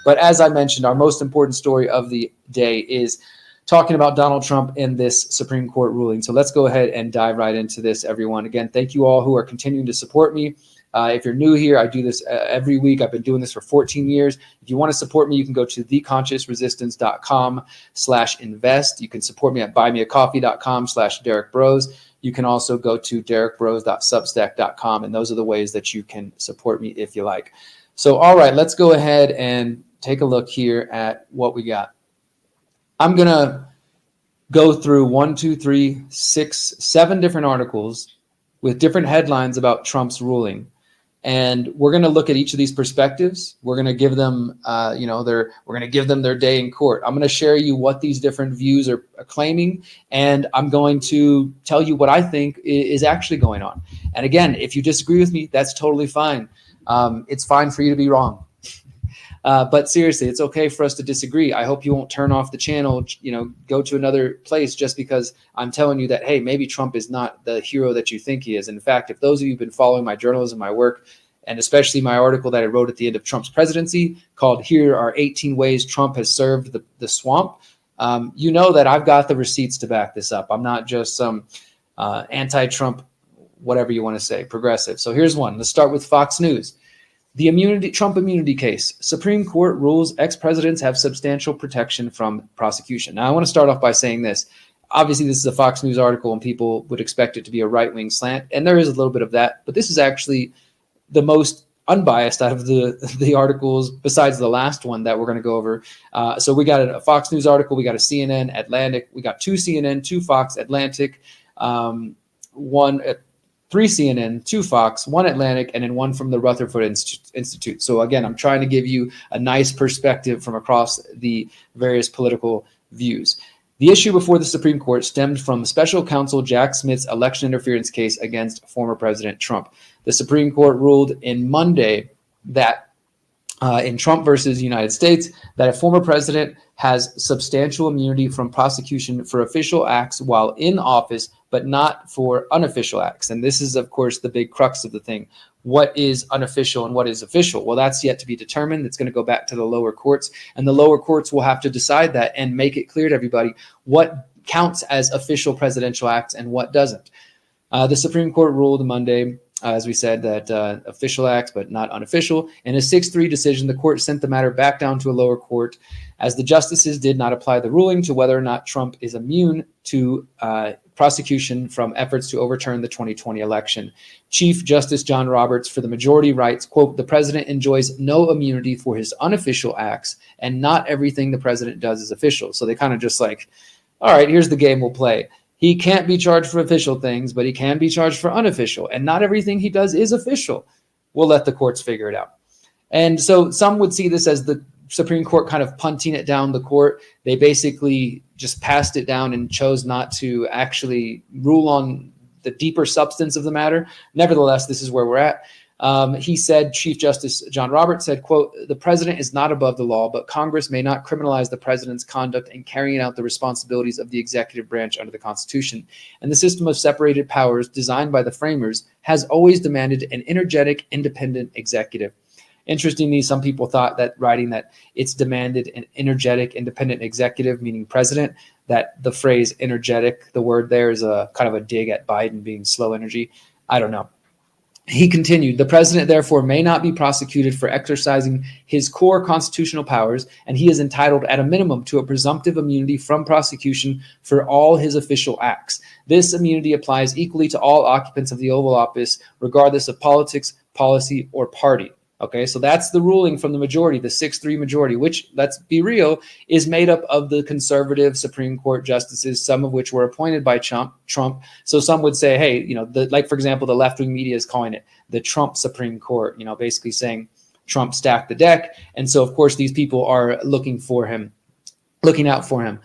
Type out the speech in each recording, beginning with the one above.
But as I mentioned, our most important story of the day is talking about Donald Trump and this Supreme Court ruling. So let's go ahead and dive right into this, everyone. Again, thank you all who are continuing to support me. If you're new here, I do this every week. I've been doing this for 14 years. If you want to support me, you can go to theconsciousresistance.com/invest. You can support me at buymeacoffee.com/Derrick Broze. You can also go to derrickbroze.substack.com, and those are the ways that you can support me if you like. So, all right, let's go ahead and take a look here at what we got. I'm going to go through 1, 2, 3, 6, 7 different articles with different headlines about Trump's ruling. And we're going to look at each of these perspectives. We're going to give them, we're going to give them their day in court. I'm going to share you what these different views are claiming, and I'm going to tell you what I think is actually going on. And again, if you disagree with me, that's totally fine. It's fine for you to be wrong. But seriously, it's okay for us to disagree. I hope you won't turn off the channel, go to another place just because I'm telling you that, hey, maybe Trump is not the hero that you think he is. In fact, if those of you who've been following my journalism, my work, and especially my article that I wrote at the end of Trump's presidency called "Here Are 18 Ways Trump Has Served the Swamp," you know that I've got the receipts to back this up. I'm not just some anti-Trump, whatever you want to say, progressive. So here's one. Let's start with Fox News. The Trump immunity case. Supreme Court rules ex-presidents have substantial protection from prosecution. Now, I want to start off by saying this. Obviously, this is a Fox News article, and people would expect it to be a right-wing slant, and there is a little bit of that. But this is actually the most unbiased out of the articles, besides the last one that we're going to go over. So we got a Fox News article, we got a CNN, Atlantic, we got 2 CNN, 2 Fox, Atlantic, 3 CNN, 2 Fox, 1 Atlantic, and then 1 from the Rutherford Institute. So again, I'm trying to give you a nice perspective from across the various political views. The issue before the Supreme Court stemmed from special counsel Jack Smith's election interference case against former President Trump. The Supreme Court ruled in Monday that in Trump versus United States, that a former president has substantial immunity from prosecution for official acts while in office, but not for unofficial acts. And this is, of course, the big crux of the thing. What is unofficial and what is official? Well, that's yet to be determined. It's going to go back to the lower courts, and the lower courts will have to decide that and make it clear to everybody what counts as official presidential acts and what doesn't. The Supreme Court ruled Monday, as we said, that official acts, but not unofficial. In a 6-3 decision, the court sent the matter back down to a lower court as the justices did not apply the ruling to whether or not Trump is immune to prosecution from efforts to overturn the 2020 election. Chief Justice John Roberts for the majority writes, quote, "The president enjoys no immunity for his unofficial acts, and not everything the president does is official." So they kind of just like, all right, here's the game we'll play. He can't be charged for official things, but he can be charged for unofficial. And not everything he does is official. We'll let the courts figure it out. And so some would see this as the Supreme Court kind of punting it down the court. They basically just passed it down and chose not to actually rule on the deeper substance of the matter. Nevertheless, this is where we're at. He said, Chief Justice John Roberts said, quote, "The president is not above the law, but Congress may not criminalize the president's conduct in carrying out the responsibilities of the executive branch under the Constitution. And the system of separated powers designed by the framers has always demanded an energetic, independent executive." Interestingly, some people thought that writing that it's demanded an energetic, independent executive, meaning president, that the phrase energetic, the word there is a kind of a dig at Biden being slow energy. I don't know. He continued, "The president, therefore, may not be prosecuted for exercising his core constitutional powers, and he is entitled at a minimum to a presumptive immunity from prosecution for all his official acts. This immunity applies equally to all occupants of the Oval Office, regardless of politics, policy, or party." Okay, so that's the ruling from the majority, the 6-3 majority, which, let's be real, is made up of the conservative Supreme Court justices, some of which were appointed by Trump. So some would say, hey, like, for example, the left-wing media is calling it the Trump Supreme Court, basically saying Trump stacked the deck. And so, of course, these people are looking out for him.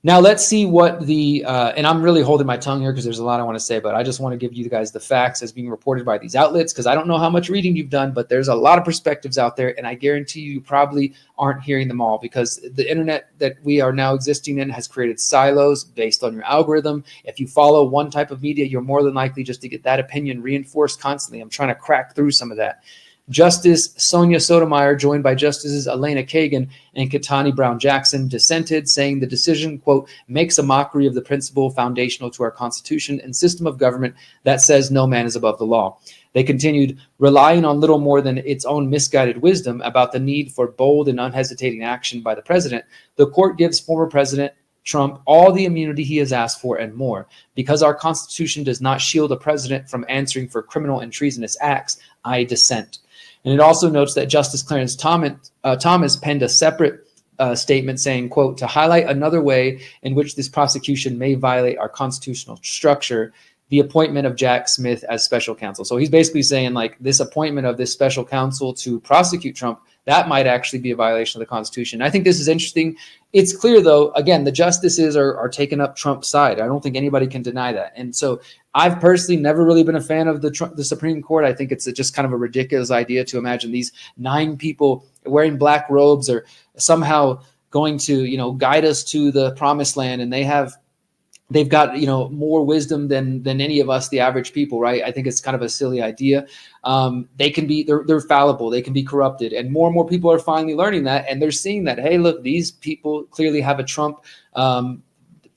Now, let's see what and I'm really holding my tongue here because there's a lot I want to say, but I just want to give you guys the facts as being reported by these outlets, because I don't know how much reading you've done, but there's a lot of perspectives out there, and I guarantee you probably aren't hearing them all, because the internet that we are now existing in has created silos based on your algorithm. If you follow one type of media, you're more than likely just to get that opinion reinforced constantly. I'm trying to crack through some of that. Justice Sonia Sotomayor, joined by Justices Elena Kagan and Ketanji Brown Jackson, dissented, saying the decision, quote, makes a mockery of the principle foundational to our Constitution and system of government that says no man is above the law. They continued, relying on little more than its own misguided wisdom about the need for bold and unhesitating action by the president, the court gives former President Trump all the immunity he has asked for and more. Because our Constitution does not shield a president from answering for criminal and treasonous acts, I dissent. And it also notes that Justice Clarence Thomas penned a separate statement saying, quote, to highlight another way in which this prosecution may violate our constitutional structure, the appointment of Jack Smith as special counsel. So he's basically saying, like, this appointment of this special counsel to prosecute Trump, that might actually be a violation of the Constitution. I think this is interesting. It's clear, though, again, the justices are taking up Trump's side. I don't think anybody can deny that. And so I've personally never really been a fan of the Supreme Court. I think it's just kind of a ridiculous idea to imagine these 9 people wearing black robes are somehow going to, guide us to the promised land, and they've got, more wisdom than any of us, the average people, right? I think it's kind of a silly idea. They're fallible. They can be corrupted. And more people are finally learning that. And they're seeing that, hey, look, these people clearly have a Trump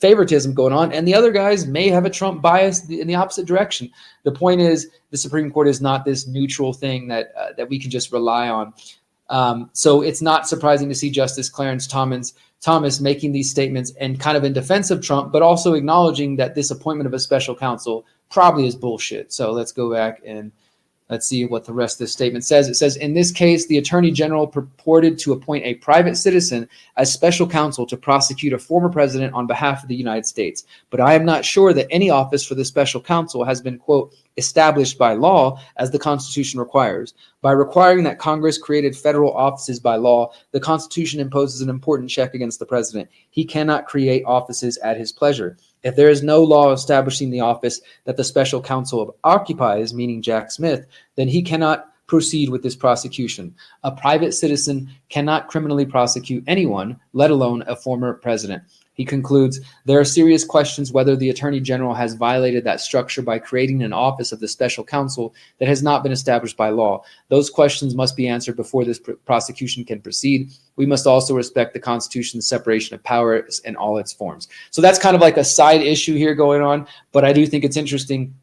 favoritism going on. And the other guys may have a Trump bias in the opposite direction. The point is, the Supreme Court is not this neutral thing that we can just rely on. So it's not surprising to see Justice Clarence Thomas making these statements and kind of in defense of Trump, but also acknowledging that this appointment of a special counsel probably is bullshit. So let's go back and let's see what the rest of this statement says. It says, in this case, the Attorney General purported to appoint a private citizen as special counsel to prosecute a former president on behalf of the United States. But I am not sure that any office for the special counsel has been, quote, established by law as the Constitution requires. By requiring that Congress created federal offices by law, the Constitution imposes an important check against the president. He cannot create offices at his pleasure. If there is no law establishing the office that the special counsel occupies, meaning Jack Smith, then he cannot proceed with this prosecution. A private citizen cannot criminally prosecute anyone, let alone a former president. He concludes, there are serious questions whether the Attorney General has violated that structure by creating an office of the special counsel that has not been established by law. Those questions must be answered before this prosecution can proceed. We must also respect the Constitution's separation of powers in all its forms. So that's kind of like a side issue here going on, but I do think it's interesting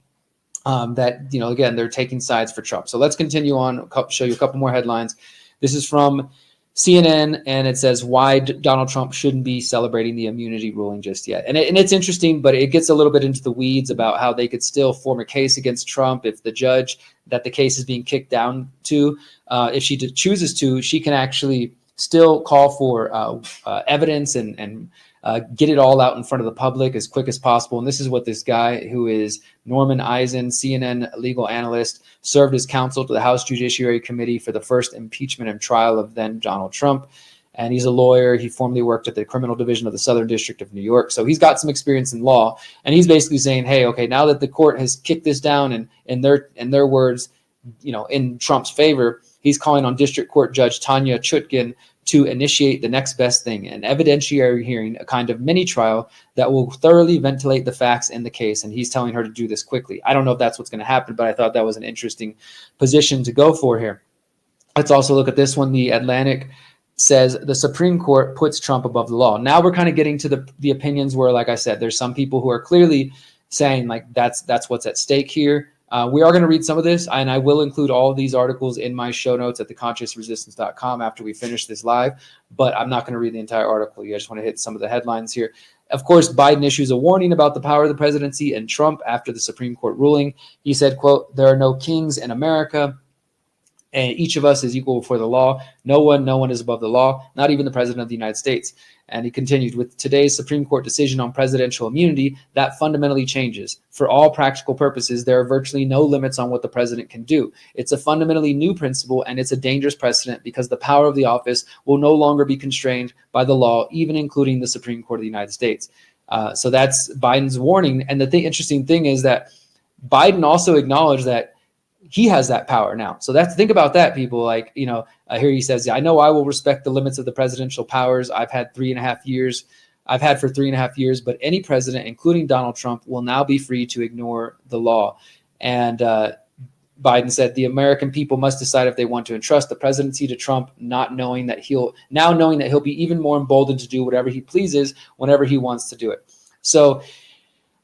that, again, they're taking sides for Trump. So let's continue on, show you a couple more headlines. This is from CNN, and it says why Donald Trump shouldn't be celebrating the immunity ruling just yet. And it's interesting, but it gets a little bit into the weeds about how they could still form a case against Trump if the judge that the case is being kicked down to, if she chooses to, she can actually still call for evidence and get it all out in front of the public as quick as possible. And this is what this guy, who is Norman Eisen, CNN legal analyst, served as counsel to the House Judiciary Committee for the first impeachment and trial of then Donald Trump. And he's a lawyer. He formerly worked at the criminal division of the Southern District of New York. So he's got some experience in law. And he's basically saying, hey, okay, now that the court has kicked this down and in their words, in Trump's favor, he's calling on District Court Judge Tanya Chutkan to initiate the next best thing, an evidentiary hearing, a kind of mini trial that will thoroughly ventilate the facts in the case. And he's telling her to do this quickly. I don't know if that's what's going to happen, but I thought that was an interesting position to go for here. Let's also look at this one. The Atlantic says the Supreme Court puts Trump above the law. Now we're kind of getting to the opinions where, like I said, there's some people who are clearly saying like that's what's at stake here. We are going to read some of this, and I will include all of these articles in my show notes at theconsciousresistance.com after we finish this live, but I'm not going to read the entire article. I just want to hit some of the headlines here. Of course, Biden issues a warning about the power of the presidency and Trump after the Supreme Court ruling. He said, quote, there are no kings in America, and each of us is equal before the law. No one is above the law, not even the president of the United States. And he continued, with today's Supreme Court decision on presidential immunity, that fundamentally changes. For all practical purposes, there are virtually no limits on what the president can do. It's a fundamentally new principle, and it's a dangerous precedent because the power of the office will no longer be constrained by the law, even including the Supreme Court of the United States. So that's Biden's warning. And the interesting thing is that Biden also acknowledged that he has that power now. So think about that, people. Like, here he says, I know I will respect the limits of the presidential powers I've had for 3.5 years, but any president, including Donald Trump, will now be free to ignore the law. And Biden said, the American people must decide if they want to entrust the presidency to Trump, knowing that he'll be even more emboldened to do whatever he pleases whenever he wants to do it. So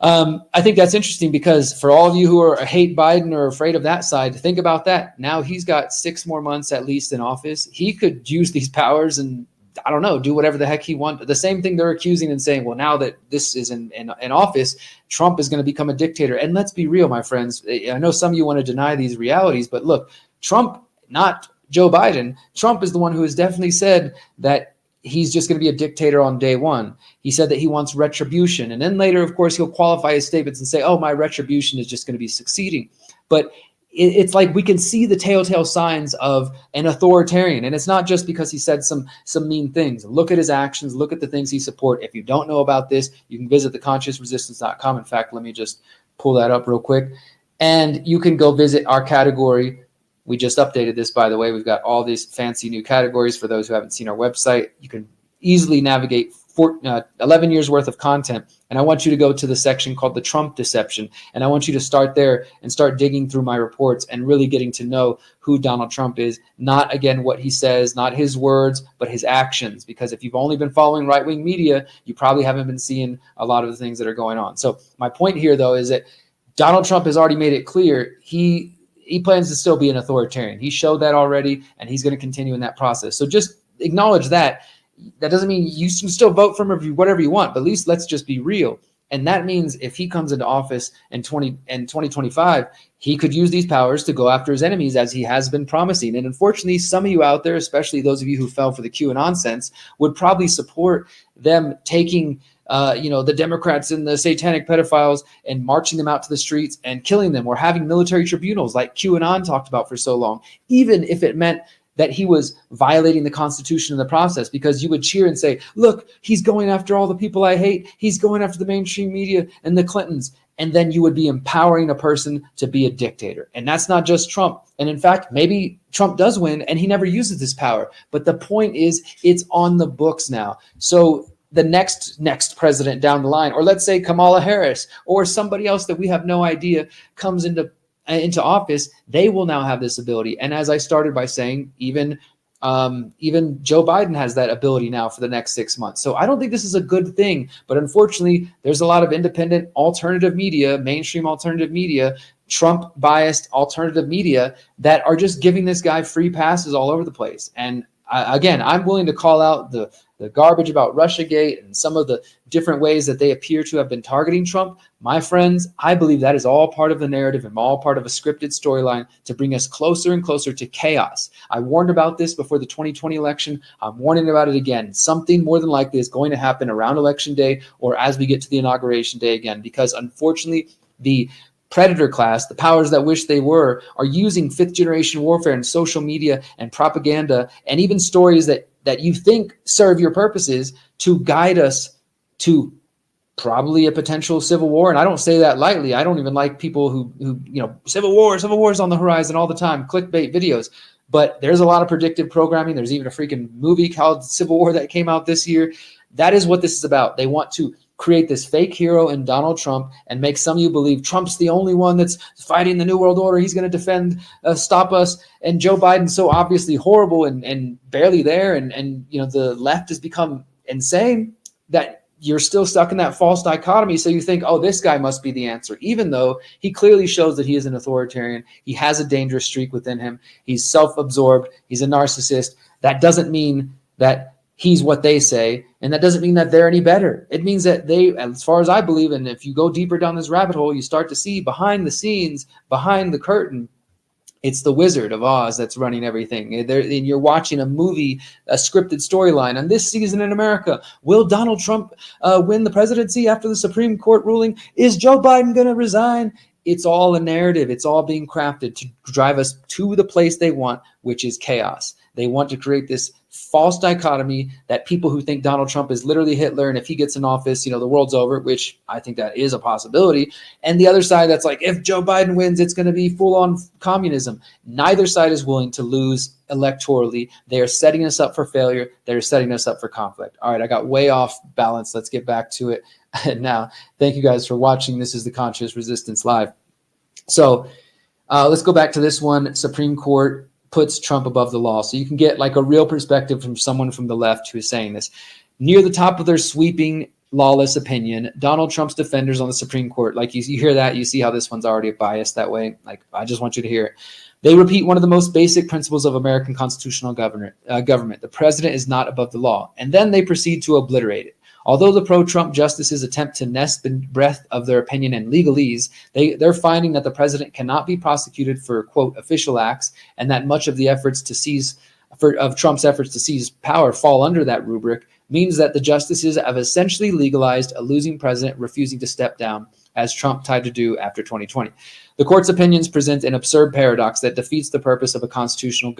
I think that's interesting, because for all of you who hate Biden or afraid of that side, think about that. Now he's got 6 more months at least in office. He could use these powers and, I don't know, do whatever the heck he wants. The same thing they're accusing and saying, well, now that this is in office, Trump is going to become a dictator. And let's be real, my friends. I know some of you want to deny these realities, but look, Trump, not Joe Biden, Trump is the one who has definitely said that he's just going to be a dictator on day one. He said that he wants retribution. And then later, of course, he'll qualify his statements and say, oh, my retribution is just going to be succeeding. But it's like we can see the telltale signs of an authoritarian. And it's not just because he said some mean things. Look at his actions. Look at the things he supports. If you don't know about this, you can visit theconsciousresistance.com. In fact, let me just pull that up real quick. And you can go visit our category. We just updated this, by the way. We've got all these fancy new categories for those who haven't seen our website. You can easily navigate 11 years worth of content. And I want you to go to the section called the Trump Deception. And I want you to start there and start digging through my reports and really getting to know who Donald Trump is. Not, again, what he says, not his words, but his actions. Because if you've only been following right-wing media, you probably haven't been seeing a lot of the things that are going on. So my point here, though, is that Donald Trump has already made it clear he plans to still be an authoritarian. He showed that already, and he's going to continue in that process. So just acknowledge that. That doesn't mean you can still vote for him whatever you want, but at least let's just be real. And that means if he comes into office in 2025, he could use these powers to go after his enemies, as he has been promising. And unfortunately, some of you out there, especially those of you who fell for the QAnon sense, would probably support them taking the Democrats and the satanic pedophiles and marching them out to the streets and killing them, or having military tribunals like QAnon talked about for so long, even if it meant that he was violating the Constitution in the process, because you would cheer and say, look, he's going after all the people I hate. He's going after the mainstream media and the Clintons. And then you would be empowering a person to be a dictator. And that's not just Trump. And in fact, maybe Trump does win and he never uses this power. But the point is, it's on the books now. So the next president down the line, or let's say Kamala Harris or somebody else that we have no idea comes into office, they will now have this ability. And as I started by saying, even Joe Biden has that ability now for the next 6 months. So I don't think this is a good thing. But unfortunately, there's a lot of independent alternative media, mainstream alternative media, Trump-biased alternative media that are just giving this guy free passes all over the place. And again, I'm willing to call out the garbage about Russiagate and some of the different ways that they appear to have been targeting Trump. My friends, I believe that is all part of the narrative and all part of a scripted storyline to bring us closer and closer to chaos. I warned about this before the 2020 election. I'm warning about it again. Something more than likely is going to happen around Election Day or as we get to the Inauguration Day again, because unfortunately, the predator class, the powers that wish they were, are using fifth generation warfare and social media and propaganda and even stories that you think serve your purposes to guide us to probably a potential civil war. And I don't say that lightly. I don't even like people who civil war is on the horizon all the time, clickbait videos. But there's a lot of predictive programming. There's even a freaking movie called Civil War that came out this year. That is what this is about. They want to create this fake hero in Donald Trump and make some of you believe Trump's the only one that's fighting the New World Order. He's going to defend, stop us. And Joe Biden's so obviously horrible and barely there. And the left has become insane that you're still stuck in that false dichotomy. So you think, oh, this guy must be the answer, even though he clearly shows that he is an authoritarian. He has a dangerous streak within him. He's self-absorbed. He's a narcissist. That doesn't mean that he's what they say, and that doesn't mean that they're any better. It means that they, as far as I believe, and if you go deeper down this rabbit hole, you start to see behind the scenes, behind the curtain, it's the Wizard of Oz that's running everything. And you're watching a movie, a scripted storyline. On this season in America, will Donald Trump win the presidency after the Supreme Court ruling? Is Joe Biden going to resign? It's all a narrative. It's all being crafted to drive us to the place they want, which is chaos. They want to create this false dichotomy that people who think Donald Trump is literally Hitler, and if he gets in office, the world's over, which I think that is a possibility. And the other side that's like, if Joe Biden wins, it's going to be full-on communism. Neither side is willing to lose electorally. They are setting us up for failure. They're setting us up for conflict. All right, I got way off balance. Let's get back to it now. Thank you guys for watching. This is the Conscious Resistance Live. So Let's go back to this one. Supreme Court puts Trump above the law. So you can get like a real perspective from someone from the left who is saying this. Near the top of their sweeping lawless opinion, Donald Trump's defenders on the Supreme Court, like you hear that, you see how this one's already biased that way. Like, I just want you to hear it. They repeat one of the most basic principles of American constitutional government. The president is not above the law. And then they proceed to obliterate it. Although the pro-Trump justices attempt to nest the breadth of their opinion in legalese, they're finding that the president cannot be prosecuted for, quote, official acts, and that much of the efforts to of Trump's efforts to seize power fall under that rubric, means that the justices have essentially legalized a losing president refusing to step down, as Trump tried to do after 2020. The court's opinions present an absurd paradox that defeats the purpose of a constitutional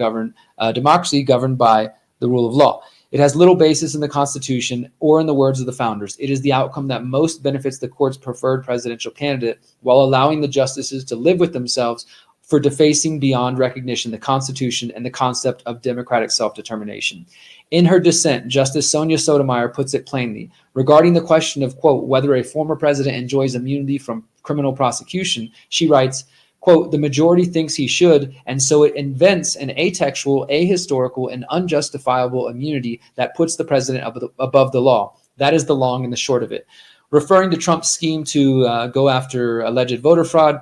democracy governed by the rule of law. It has little basis in the Constitution or in the words of the founders. It is the outcome that most benefits the court's preferred presidential candidate, while allowing the justices to live with themselves for defacing beyond recognition the Constitution and the concept of democratic self-determination. In her dissent, Justice Sonia Sotomayor puts it plainly. Regarding the question of, quote, whether a former president enjoys immunity from criminal prosecution, she writes, quote, the majority thinks he should, and so it invents an atextual, ahistorical, and unjustifiable immunity that puts the president above the law. That is the long and the short of it. Referring to Trump's scheme to go after alleged voter fraud,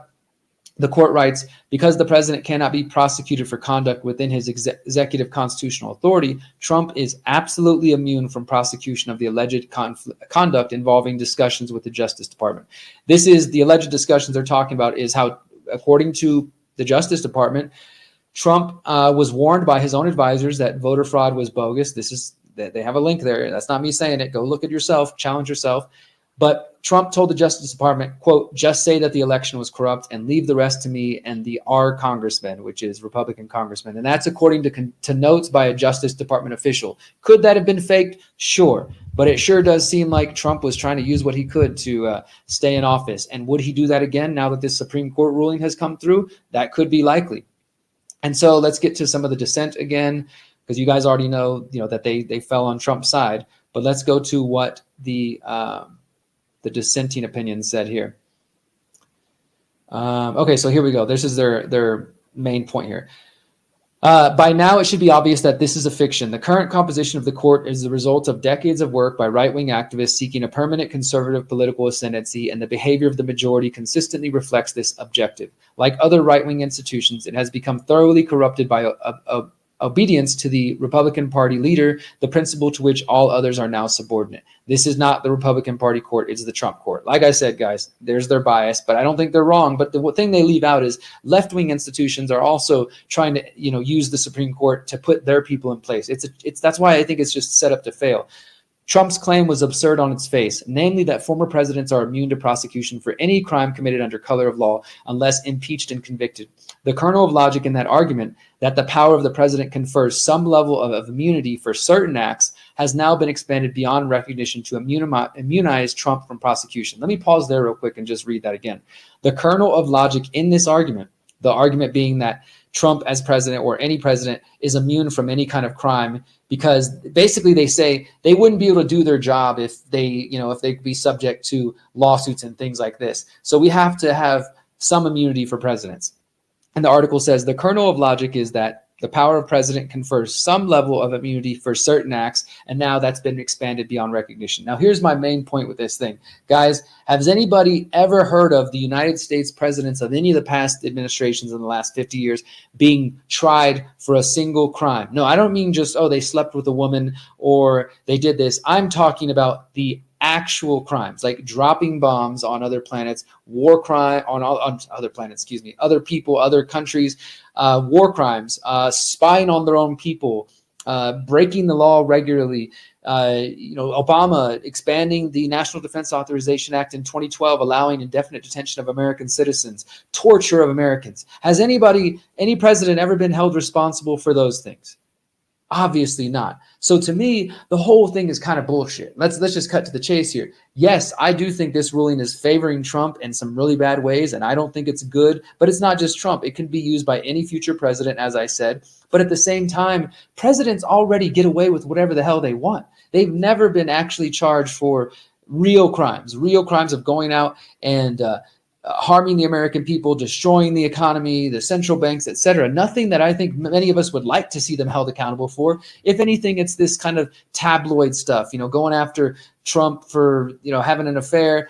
the court writes, because the president cannot be prosecuted for conduct within his executive constitutional authority, Trump is absolutely immune from prosecution of the alleged conduct involving discussions with the Justice Department. This is the alleged discussions they're talking about is how, according to the Justice Department, Trump was warned by his own advisors that voter fraud was bogus. They have a link there. That's not me saying it. Go look at yourself, challenge yourself. But Trump told the Justice Department, quote, just say that the election was corrupt and leave the rest to me and the R congressman, which is Republican congressman. And that's according to notes by a Justice Department official. Could that have been faked? Sure. But it sure does seem like Trump was trying to use what he could to stay in office. And would he do that again now that this Supreme Court ruling has come through? That could be likely. And so let's get to some of the dissent again, because you guys already know, that they fell on Trump's side. But let's go to what the dissenting opinion said here. Okay, so here we go. This is their main point here. By now, it should be obvious that this is a fiction. The current composition of the court is the result of decades of work by right-wing activists seeking a permanent conservative political ascendancy, and the behavior of the majority consistently reflects this objective. Like other right-wing institutions, it has become thoroughly corrupted by obedience to the Republican Party leader, the principle to which all others are now subordinate. This is not the Republican Party court, it's the Trump court. Like I said, guys, there's their bias, but I don't think they're wrong. But the thing they leave out is left-wing institutions are also trying to, use the Supreme Court to put their people in place. That's why I think it's just set up to fail. Trump's claim was absurd on its face, namely that former presidents are immune to prosecution for any crime committed under color of law unless impeached and convicted. The kernel of logic in that argument, that the power of the president confers some level of immunity for certain acts, has now been expanded beyond recognition to immunize Trump from prosecution. Let me pause there real quick and just read that again. The kernel of logic in this argument, the argument being that Trump as president or any president is immune from any kind of crime, because basically they say they wouldn't be able to do their job if they be subject to lawsuits and things like this. So we have to have some immunity for presidents. And the article says the kernel of logic is that the power of president confers some level of immunity for certain acts, and now that's been expanded beyond recognition. Now, here's my main point with this thing. Guys, has anybody ever heard of the United States presidents of any of the past administrations in the last 50 years being tried for a single crime? No, I don't mean just, they slept with a woman or they did this. I'm talking about the actual crimes, like dropping bombs on other planets, war crime on other planets, other people, other countries, war crimes, spying on their own people, breaking the law regularly. Obama expanding the National Defense Authorization Act in 2012, allowing indefinite detention of American citizens, torture of Americans. Has any president ever been held responsible for those things? Obviously not. So to me, the whole thing is kind of bullshit. Let's just cut to the chase here. Yes, I do think this ruling is favoring Trump in some really bad ways, and I don't think it's good, but it's not just Trump. It can be used by any future president, as I said. But at the same time, presidents already get away with whatever the hell they want. They've never been actually charged for real crimes of going out and harming the American people, destroying the economy, the central banks, etc. Nothing that I think many of us would like to see them held accountable for. If anything, it's this kind of tabloid stuff, going after Trump for, having an affair,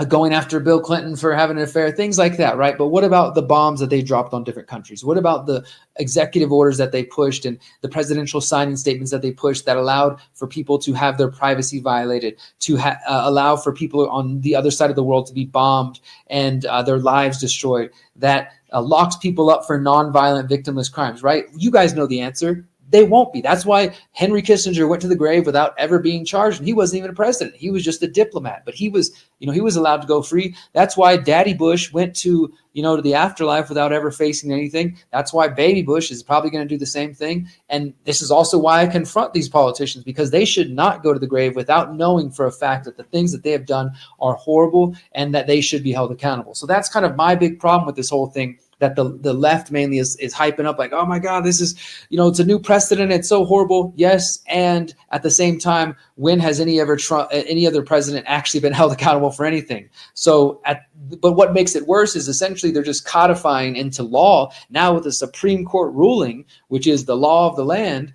going after Bill Clinton for having an affair, things like that, right? But what about the bombs that they dropped on different countries? What about the executive orders that they pushed and the presidential signing statements that they pushed that allowed for people to have their privacy violated, to allow for people on the other side of the world to be bombed and their lives destroyed, that locks people up for nonviolent victimless crimes, right? You guys know the answer. They won't be. That's why Henry Kissinger went to the grave without ever being charged. And he wasn't even a president. He was just a diplomat, but he was allowed to go free. That's why Daddy Bush went to the afterlife without ever facing anything. That's why Baby Bush is probably going to do the same thing. And this is also why I confront these politicians, because they should not go to the grave without knowing for a fact that the things that they have done are horrible and that they should be held accountable. So that's kind of my big problem with this whole thing, that the left mainly is hyping up like, oh my God, this is, it's a new precedent. It's so horrible. Yes. And at the same time, when has any other president actually been held accountable for anything? But what makes it worse is essentially they're just codifying into law now with the Supreme Court ruling, which is the law of the land,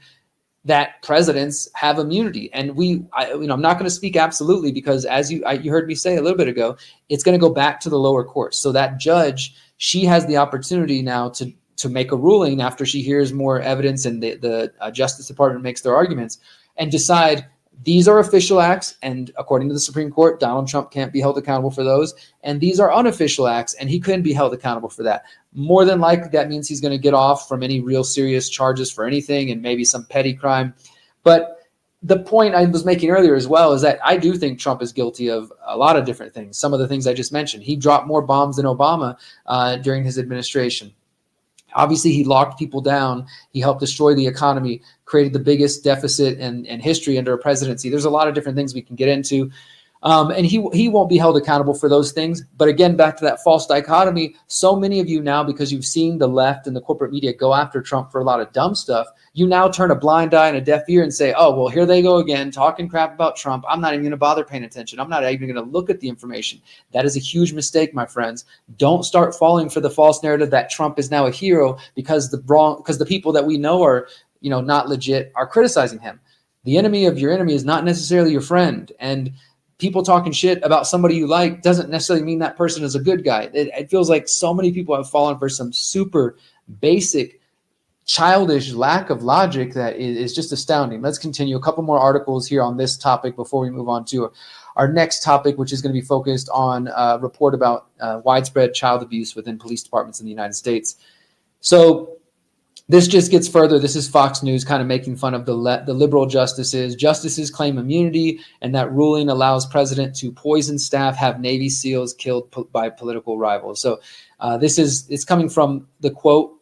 that presidents have immunity. And I'm not going to speak absolutely, because as you heard me say a little bit ago, it's going to go back to the lower courts. So that judge, she has the opportunity now to make a ruling after she hears more evidence and the Justice Department makes their arguments, and decide these are official acts. And according to the Supreme Court, Donald Trump can't be held accountable for those. And these are unofficial acts, and he couldn't be held accountable for that. More than likely, that means he's going to get off from any real serious charges for anything and maybe some petty crime. But the point I was making earlier as well is that I do think Trump is guilty of a lot of different things. Some of the things I just mentioned. He dropped more bombs than Obama during his administration. Obviously, he locked people down. He helped destroy the economy, created the biggest deficit in history under a presidency. There's a lot of different things we can get into. And he won't be held accountable for those things. But again, back to that false dichotomy, so many of you now, because you've seen the left and the corporate media go after Trump for a lot of dumb stuff, you now turn a blind eye and a deaf ear and say, oh, well, here they go again, talking crap about Trump. I'm not even going to bother paying attention. I'm not even going to look at the information. That is a huge mistake, my friends. Don't start falling for the false narrative that Trump is now a hero because the people that we know are, not legit are criticizing him. The enemy of your enemy is not necessarily your friend. And people talking shit about somebody you like doesn't necessarily mean that person is a good guy. It feels like so many people have fallen for some super basic, childish lack of logic that is just astounding. Let's continue. A couple more articles here on this topic before we move on to our next topic, which is going to be focused on a report about widespread child abuse within police departments in the United States. So this just gets further. This is Fox News kind of making fun of the liberal justices. Justices claim immunity, and that ruling allows president to poison staff, have Navy SEALs killed by political rivals. So it's coming from the quote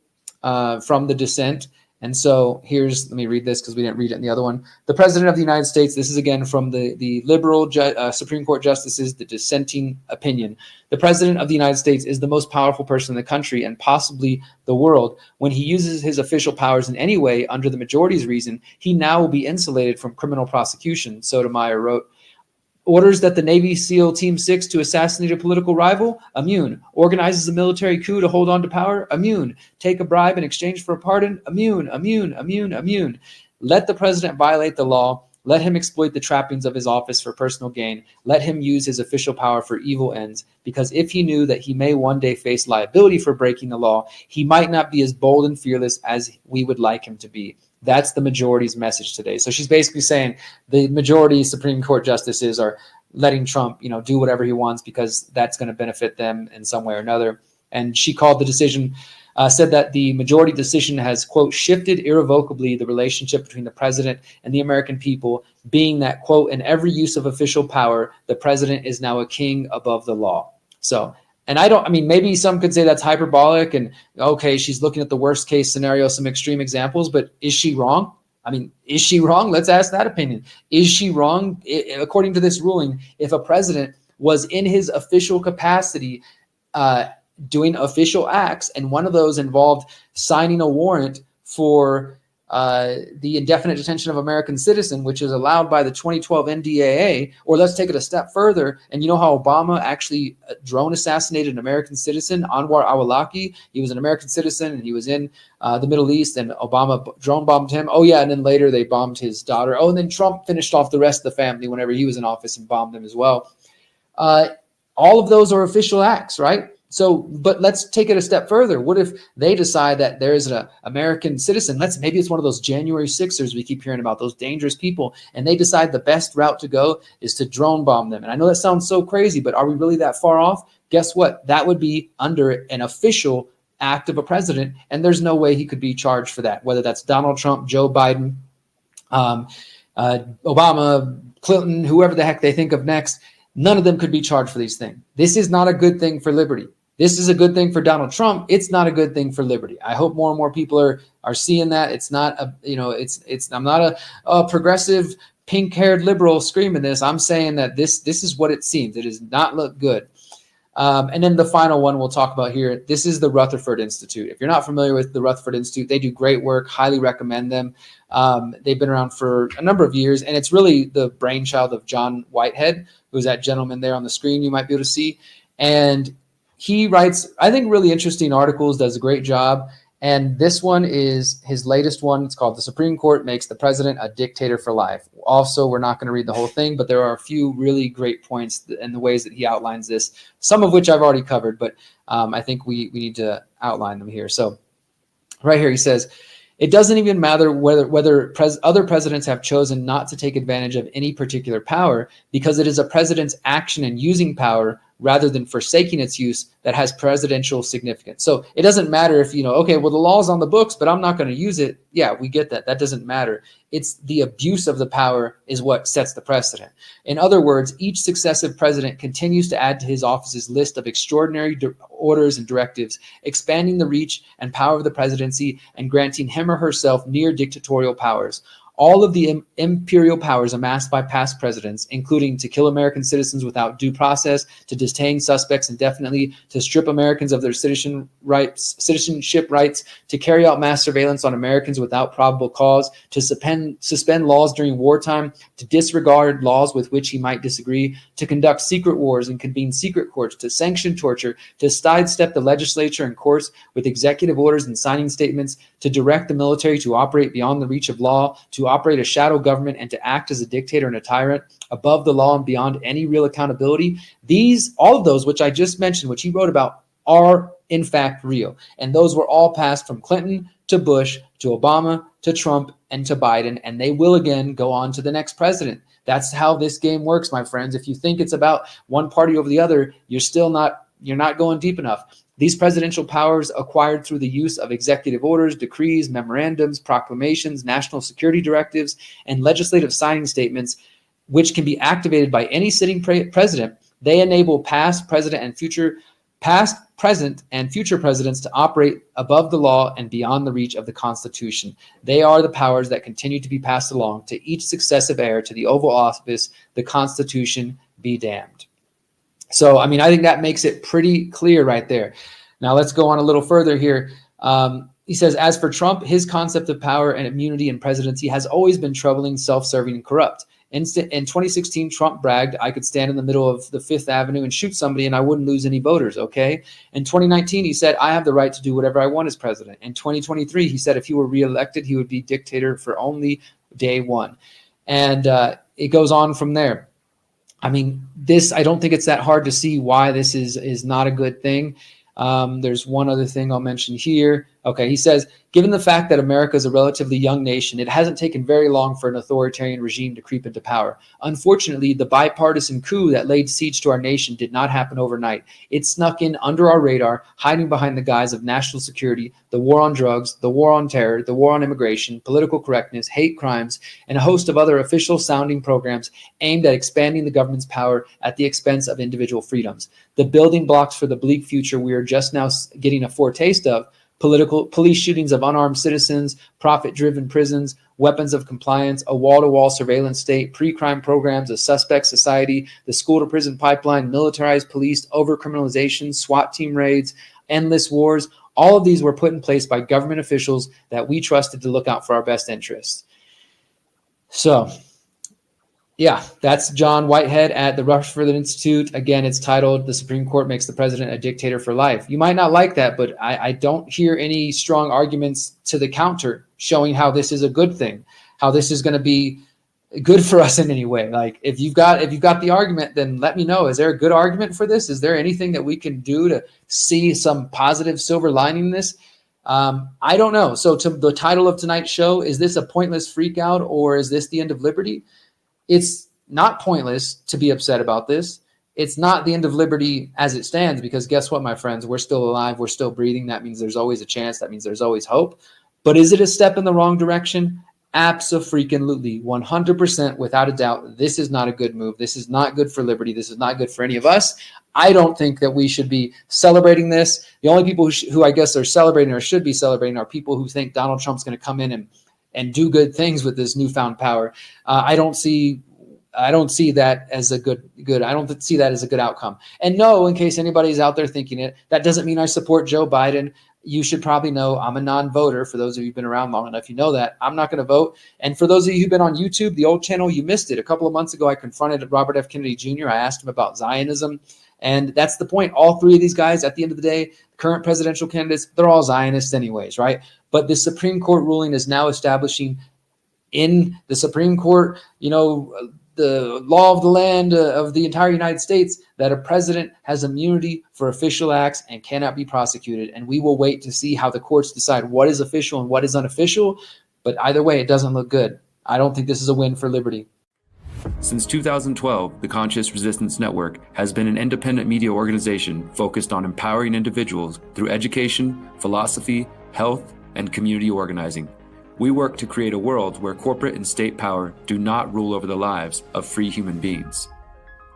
from the Dissent. And so let me read this because we didn't read it in the other one. The president of the United States, this is again from the liberal Supreme Court justices, the dissenting opinion. The president of the United States is the most powerful person in the country and possibly the world. When he uses his official powers in any way under the majority's reason, he now will be insulated from criminal prosecution, Sotomayor wrote. Orders that the Navy SEAL Team 6 to assassinate a political rival? Immune. Organizes a military coup to hold on to power? Immune. Take a bribe in exchange for a pardon? Immune, immune, immune, immune. Let the president violate the law. Let him exploit the trappings of his office for personal gain. Let him use his official power for evil ends. Because if he knew that he may one day face liability for breaking the law, he might not be as bold and fearless as we would like him to be. That's the majority's message today. So she's basically saying the majority Supreme Court justices are letting Trump, do whatever he wants because that's going to benefit them in some way or another. And she called the decision, said that the majority decision has, quote, shifted irrevocably the relationship between the president and the American people, being that, quote, in every use of official power, the president is now a king above the law. So, and maybe some could say that's hyperbolic and, okay, she's looking at the worst case scenario, some extreme examples, but is she wrong? Is she wrong? Let's ask that opinion. Is she wrong? According to this ruling, if a president was in his official capacity doing official acts, and one of those involved signing a warrant for the indefinite detention of American citizen, which is allowed by the 2012 NDAA, or let's take it a step further. And you know how Obama actually drone assassinated an American citizen, Anwar Awlaki? He was an American citizen and he was in the Middle East, and Obama drone bombed him. Oh yeah, and then later they bombed his daughter. Oh, and then Trump finished off the rest of the family whenever he was in office and bombed them as well. All of those are official acts, right? So, but let's take it a step further. What if they decide that there is an American citizen? Maybe it's one of those January 6ers we keep hearing about, those dangerous people, and they decide the best route to go is to drone bomb them. And I know that sounds so crazy, but are we really that far off? Guess what? That would be under an official act of a president, and there's no way he could be charged for that, whether that's Donald Trump, Joe Biden, Obama, Clinton, whoever the heck they think of next. None of them could be charged for these things. This is not a good thing for liberty. This is a good thing for Donald Trump. It's not a good thing for liberty. I hope more and more people are seeing that. It's not I'm not a progressive pink-haired liberal screaming this. I'm saying that this is what it seems. It does not look good. And then the final one we'll talk about here. This is the Rutherford Institute. If you're not familiar with the Rutherford Institute, they do great work. Highly recommend them. They've been around for a number of years, and it's really the brainchild of John Whitehead, who's that gentleman there on the screen you might be able to see. And he writes, I think, really interesting articles, does a great job. And this one is his latest one. It's called "The Supreme Court Makes the President a Dictator for Life." Also, we're not going to read the whole thing, but there are a few really great points and the ways that he outlines this, some of which I've already covered, but I think we need to outline them here. So right here he says, it doesn't even matter whether other presidents have chosen not to take advantage of any particular power, because it is a president's action in using power rather than forsaking its use that has presidential significance. So it doesn't matter if, okay, well, the law's on the books, but I'm not going to use it. Yeah, we get that. That doesn't matter. It's the abuse of the power is what sets the precedent. In other words, each successive president continues to add to his office's list of extraordinary orders and directives, expanding the reach and power of the presidency and granting him or herself near dictatorial powers. All of the imperial powers amassed by past presidents, including to kill American citizens without due process, to detain suspects indefinitely, to strip Americans of their citizenship rights, to carry out mass surveillance on Americans without probable cause, to suspend laws during wartime, to disregard laws with which he might disagree, to conduct secret wars and convene secret courts, to sanction torture, to sidestep the legislature and courts with executive orders and signing statements, to direct the military to operate beyond the reach of law, to operate a shadow government, and to act as a dictator and a tyrant above the law and beyond any real accountability. All of those, which I just mentioned, which he wrote about, are in fact real. And those were all passed from Clinton to Bush to Obama to Trump and to Biden, and they will again go on to the next president. That's how this game works, my friends. If you think it's about one party over the other, you're not going deep enough. These presidential powers acquired through the use of executive orders, decrees, memorandums, proclamations, national security directives, and legislative signing statements, which can be activated by any sitting president, they enable past, present, and future presidents to operate above the law and beyond the reach of the Constitution. They are the powers that continue to be passed along to each successive heir to the Oval Office. The Constitution be damned. So, I think that makes it pretty clear right there. Now, let's go on a little further here. He says, as for Trump, his concept of power and immunity in presidency has always been troubling, self-serving, and corrupt. In 2016, Trump bragged, I could stand in the middle of the Fifth Avenue and shoot somebody and I wouldn't lose any voters, okay? In 2019, he said, I have the right to do whatever I want as president. In 2023, he said if he were reelected, he would be dictator for only day one. And it goes on from there. I don't think it's that hard to see why this is not a good thing. There's one other thing I'll mention here. Okay, he says, given the fact that America is a relatively young nation, it hasn't taken very long for an authoritarian regime to creep into power. Unfortunately, the bipartisan coup that laid siege to our nation did not happen overnight. It snuck in under our radar, hiding behind the guise of national security, the war on drugs, the war on terror, the war on immigration, political correctness, hate crimes, and a host of other official sounding programs aimed at expanding the government's power at the expense of individual freedoms. The building blocks for the bleak future we are just now getting a foretaste of, police shootings of unarmed citizens, profit-driven prisons, weapons of compliance, a wall-to-wall surveillance state, pre-crime programs, a suspect society, the school-to-prison pipeline, militarized police, overcriminalization, SWAT team raids, endless wars, All of these were put in place by government officials that we trusted to look out for our best interests. So, yeah, that's John Whitehead at the Rutherford Institute. Again, it's titled, "The Supreme Court Makes the President a Dictator for Life." You might not like that, but I don't hear any strong arguments to the counter showing how this is a good thing, how this is going to be good for us in any way. Like, if you've got the argument, then let me know. Is there a good argument for this? Is there anything that we can do to see some positive silver lining in this? I don't know. So to the title of tonight's show, is this a pointless freak out, or is this the end of liberty? It's not pointless to be upset about this. It's not the end of liberty as it stands, because guess what, my friends? We're still alive. We're still breathing. That means there's always a chance. That means there's always hope. But is it a step in the wrong direction? Abso-freaking-lutely, 100%, without a doubt. This is not a good move. This is not good for liberty. This is not good for any of us. I don't think that we should be celebrating this. The only people who I guess are celebrating or should be celebrating are people who think Donald Trump's going to come in and do good things with this newfound power. I don't see that as a good. I don't see that as a good outcome. And no, in case anybody's out there thinking it, that doesn't mean I support Joe Biden. You should probably know I'm a non-voter. For those of you who've been around long enough, you know that I'm not going to vote. And for those of you who've been on YouTube, the old channel, you missed it. A couple of months ago, I confronted Robert F. Kennedy Jr. I asked him about Zionism. And that's the point. All three of these guys, at the end of the day, current presidential candidates, they're all Zionists anyways, right? But the Supreme Court ruling is now establishing in the Supreme Court, the law of the land of the entire United States, that a president has immunity for official acts and cannot be prosecuted. And we will wait to see how the courts decide what is official and what is unofficial. But either way, it doesn't look good. I don't think this is a win for liberty. Since 2012, the Conscious Resistance Network has been an independent media organization focused on empowering individuals through education, philosophy, health, and community organizing. We work to create a world where corporate and state power do not rule over the lives of free human beings.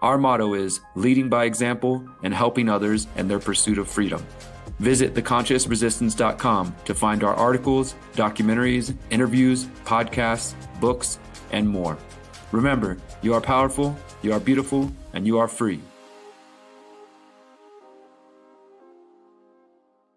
Our motto is leading by example and helping others in their pursuit of freedom. Visit theconsciousresistance.com to find our articles, documentaries, interviews, podcasts, books, and more. Remember, you are powerful, you are beautiful, and you are free.